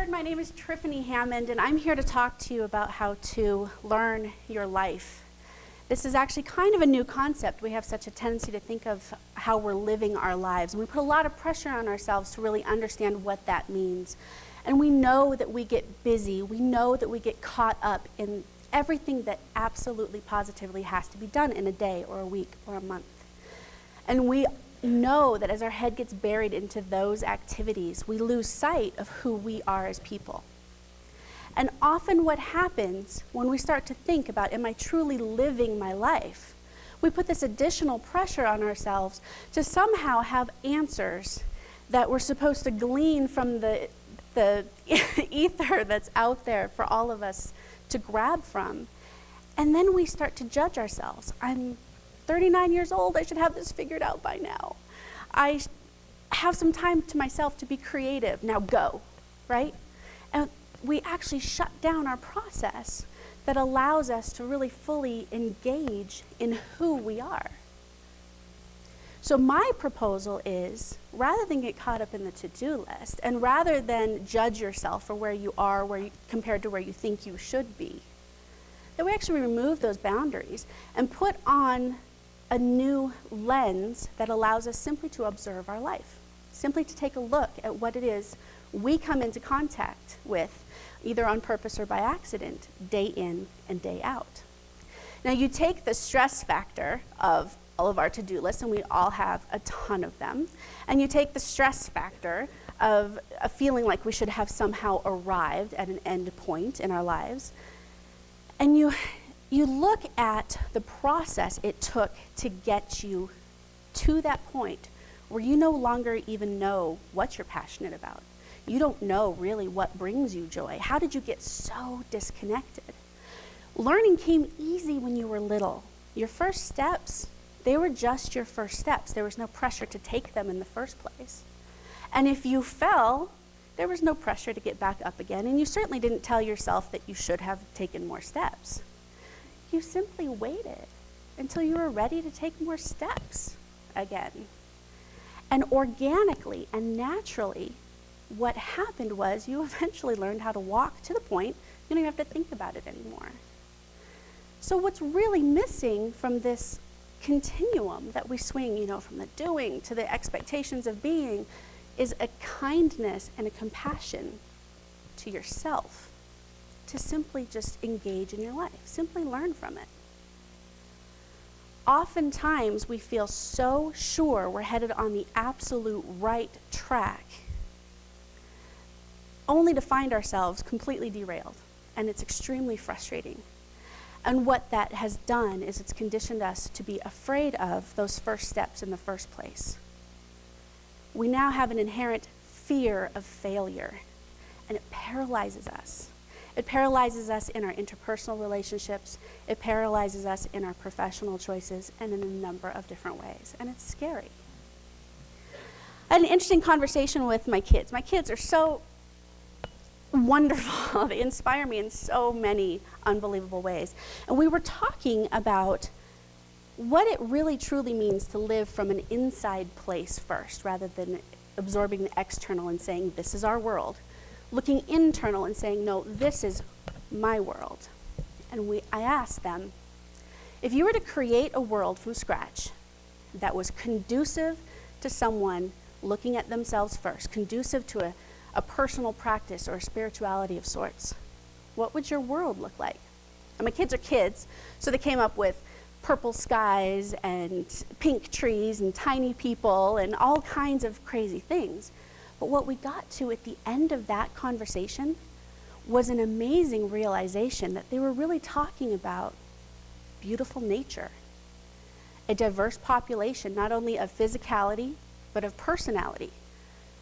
heard, my name is Triffany Hammond, and I'm here to talk to you about how to learn your life. This is actually kind of a new concept. We have such a tendency to think of how we're living our lives, and we put a lot of pressure on ourselves to really understand what that means. And we know that we get busy. We know that we get caught up in everything that absolutely positively has to be done in a day or a week or a month. And we know that as our head gets buried into those activities, we lose sight of who we are as people. And often what happens when we start to think about, am I truly living my life? We put this additional pressure on ourselves to somehow have answers that we're supposed to glean from the ether that's out there for all of us to grab from. And then we start to judge ourselves. I'm 39 years old, I should have this figured out by now. I have some time to myself to be creative, now go, right? And we actually shut down our process that allows us to really fully engage in who we are. So my proposal is, rather than get caught up in the to-do list, and rather than judge yourself for where you are compared to where you think you should be, that we actually remove those boundaries and put on a new lens that allows us simply to observe our life, simply to take a look at what it is we come into contact with, either on purpose or by accident, day in and day out. Now you take the stress factor of all of our to-do lists, and we all have a ton of them, and you take the stress factor of a feeling like we should have somehow arrived at an end point in our lives, and you look at the process it took to get you to that point where you no longer even know what you're passionate about. You don't know really what brings you joy. How did you get so disconnected? Learning came easy when you were little. Your first steps, they were just your first steps. There was no pressure to take them in the first place. And if you fell, there was no pressure to get back up again, and you certainly didn't tell yourself that you should have taken more steps. You simply waited until you were ready to take more steps again. And organically and naturally, what happened was you eventually learned how to walk to the point you don't even have to think about it anymore. So what's really missing from this continuum that we swing, from the doing to the expectations of being, is a kindness and a compassion to yourself, to simply just engage in your life, simply learn from it. Oftentimes we feel so sure we're headed on the absolute right track, only to find ourselves completely derailed, and it's extremely frustrating. And what that has done is it's conditioned us to be afraid of those first steps in the first place. We now have an inherent fear of failure, and it paralyzes us. It paralyzes us in our interpersonal relationships. It paralyzes us in our professional choices and in a number of different ways, and it's scary. I had an interesting conversation with my kids. My kids are so wonderful. They inspire me in so many unbelievable ways. And we were talking about what it really truly means to live from an inside place first, rather than absorbing the external and saying, this is our world. Looking internal and saying, no, this is my world. And I asked them, if you were to create a world from scratch that was conducive to someone looking at themselves first, conducive to a personal practice or a spirituality of sorts, what would your world look like? And my kids are kids, so they came up with purple skies and pink trees and tiny people and all kinds of crazy things. But what we got to at the end of that conversation was an amazing realization that they were really talking about beautiful nature, a diverse population, not only of physicality, but of personality,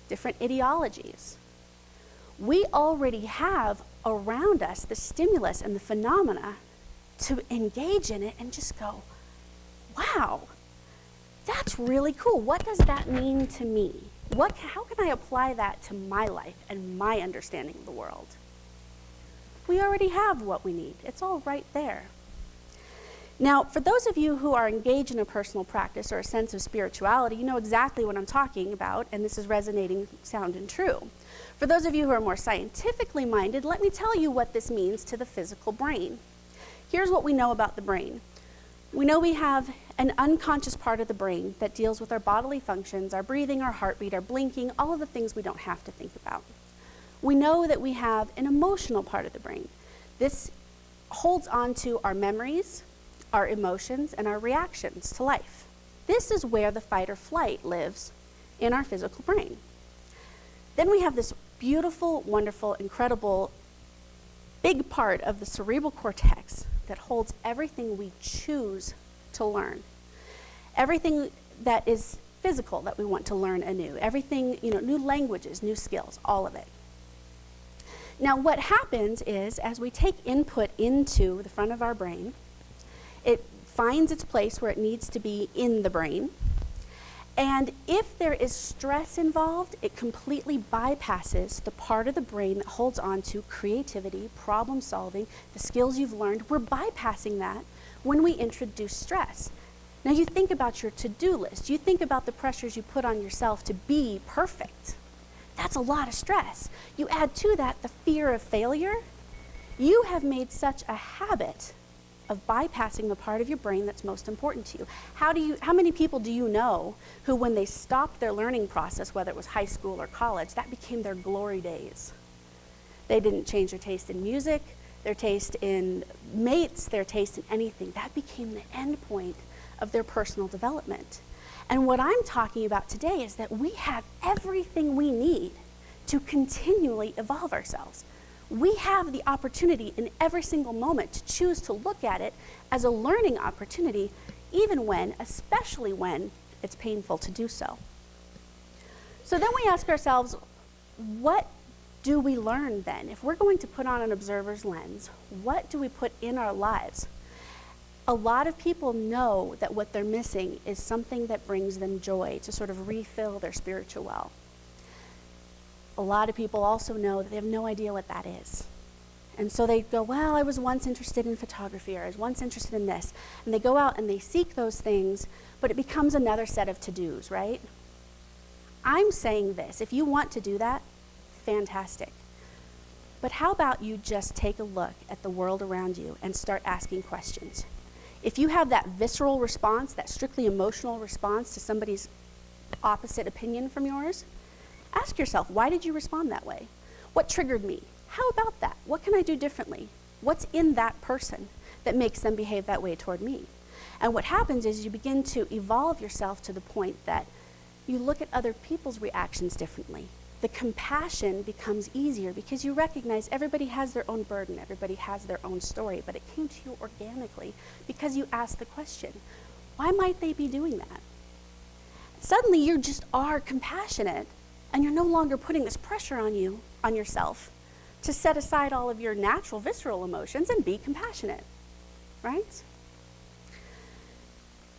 different ideologies. We already have around us the stimulus and the phenomena to engage in it and just go, wow, that's really cool. What does that mean to me? How can I apply that to my life and my understanding of the world? We already have what we need. It's all right there. Now, for those of you who are engaged in a personal practice or a sense of spirituality, you know exactly what I'm talking about, and this is resonating, sounding true. For those of you who are more scientifically minded, let me tell you what this means to the physical brain. Here's what we know about the brain. We know we have an unconscious part of the brain that deals with our bodily functions, our breathing, our heartbeat, our blinking, all of the things we don't have to think about. We know that we have an emotional part of the brain. This holds on to our memories, our emotions, and our reactions to life. This is where the fight or flight lives in our physical brain. Then we have this beautiful, wonderful, incredible, big part of the cerebral cortex that holds everything we choose to learn. Everything that is physical that we want to learn anew. Everything, new languages, new skills, all of it. Now what happens is, as we take input into the front of our brain, it finds its place where it needs to be in the brain. And if there is stress involved, it completely bypasses the part of the brain that holds on to creativity, problem solving, the skills you've learned. We're bypassing that when we introduce stress. Now you think about your to-do list. You think about the pressures you put on yourself to be perfect. That's a lot of stress. You add to that the fear of failure. You have made such a habit of bypassing the part of your brain that's most important to you. How many people do you know who, when they stopped their learning process, whether it was high school or college, that became their glory days? They didn't change their taste in music, their taste in mates, their taste in anything. That became the end point of their personal development. And what I'm talking about today is that we have everything we need to continually evolve ourselves. We have the opportunity in every single moment to choose to look at it as a learning opportunity, especially when it's painful to do so. So then we ask ourselves, what do we learn then? If we're going to put on an observer's lens, what do we put in our lives? A lot of people know that what they're missing is something that brings them joy, to sort of refill their spiritual well. A lot of people also know that they have no idea what that is. And so they go, well, I was once interested in photography, or I was once interested in this. And they go out and they seek those things, but it becomes another set of to-dos, right? I'm saying this, if you want to do that, fantastic. But how about you just take a look at the world around you and start asking questions? If you have that visceral response, that strictly emotional response to somebody's opposite opinion from yours, ask yourself, why did you respond that way? What triggered me? How about that? What can I do differently? What's in that person that makes them behave that way toward me? And what happens is you begin to evolve yourself to the point that you look at other people's reactions differently. The compassion becomes easier because you recognize everybody has their own burden, everybody has their own story, but it came to you organically because you asked the question, why might they be doing that? Suddenly you just are compassionate, and you're no longer putting this pressure on yourself, to set aside all of your natural visceral emotions and be compassionate, right?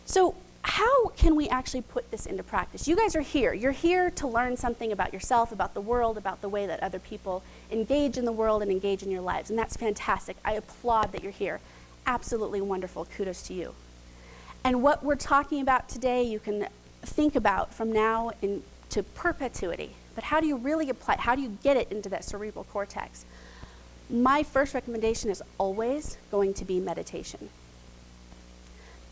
So how can we actually put this into practice? You guys are here. You're here to learn something about yourself, about the world, about the way that other people engage in the world and engage in your lives, and that's fantastic. I applaud that you're here. Absolutely wonderful. Kudos to you. And what we're talking about today, you can think about from now into perpetuity. But how do you really apply it? How do you get it into that cerebral cortex? My first recommendation is always going to be meditation.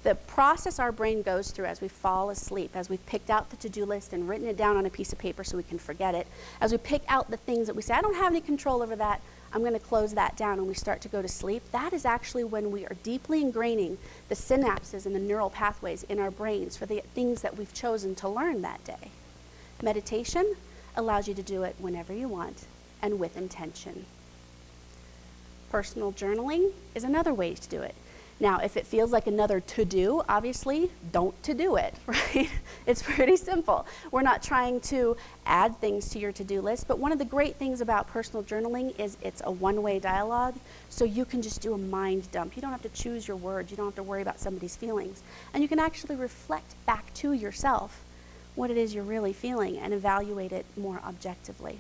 The process our brain goes through as we fall asleep, as we've picked out the to-do list and written it down on a piece of paper so we can forget it, as we pick out the things that we say, I don't have any control over that, I'm going to close that down, and we start to go to sleep, that is actually when we are deeply ingraining the synapses and the neural pathways in our brains for the things that we've chosen to learn that day. Meditation allows you to do it whenever you want and with intention. Personal journaling is another way to do it. Now, if it feels like another to-do, obviously, don't to-do it, right? It's pretty simple. We're not trying to add things to your to-do list, but one of the great things about personal journaling is it's a one-way dialogue, so you can just do a mind dump. You don't have to choose your words. You don't have to worry about somebody's feelings. And you can actually reflect back to yourself what it is you're really feeling and evaluate it more objectively.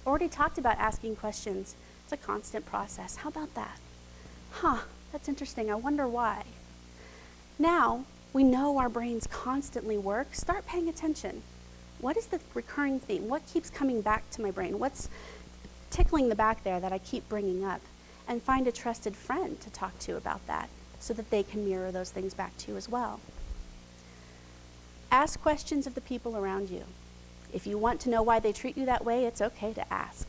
Already talked about asking questions. It's a constant process. How about that? That's interesting. I wonder why. Now, we know our brains constantly work. Start paying attention. What is the recurring theme? What keeps coming back to my brain? What's tickling the back there that I keep bringing up? And find a trusted friend to talk to about that so that they can mirror those things back to you as well. Ask questions of the people around you. If you want to know why they treat you that way, it's okay to ask.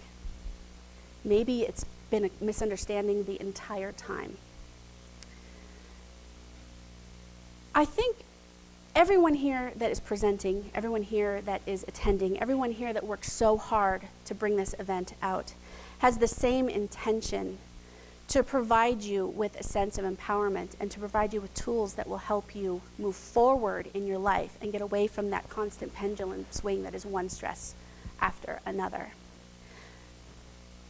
Maybe it's been a misunderstanding the entire time. I think everyone here that is presenting, everyone here that is attending, everyone here that works so hard to bring this event out has the same intention to provide you with a sense of empowerment and to provide you with tools that will help you move forward in your life and get away from that constant pendulum swing that is one stress after another.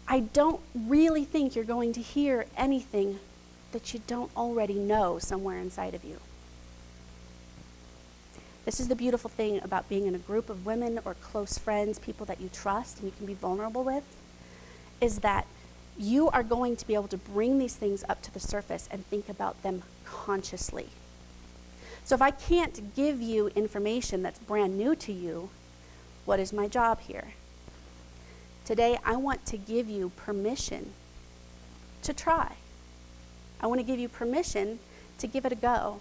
I don't really think you're going to hear anything that you don't already know somewhere inside of you. This is the beautiful thing about being in a group of women or close friends, people that you trust and you can be vulnerable with, is that you are going to be able to bring these things up to the surface and think about them consciously. So if I can't give you information that's brand new to you, what is my job here? Today, I want to give you permission to try. I want to give you permission to give it a go.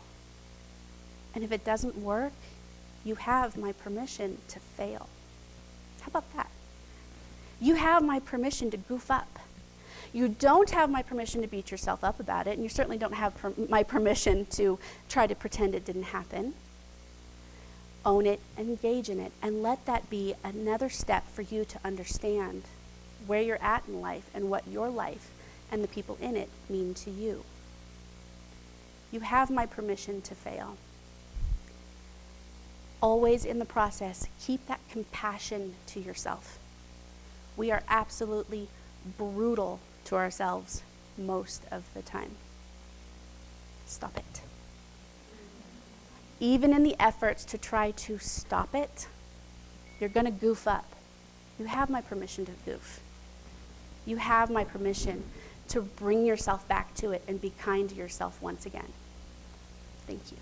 And if it doesn't work, you have my permission to fail. How about that? You have my permission to goof up. You don't have my permission to beat yourself up about it, and you certainly don't have my permission to try to pretend it didn't happen. Own it, engage in it, and let that be another step for you to understand where you're at in life and what your life and the people in it mean to you. You have my permission to fail. Always in the process, keep that compassion to yourself. We are absolutely brutal to ourselves most of the time. Stop it. Even in the efforts to try to stop it, you're going to goof up. You have my permission to goof. You have my permission to bring yourself back to it and be kind to yourself once again. Thank you.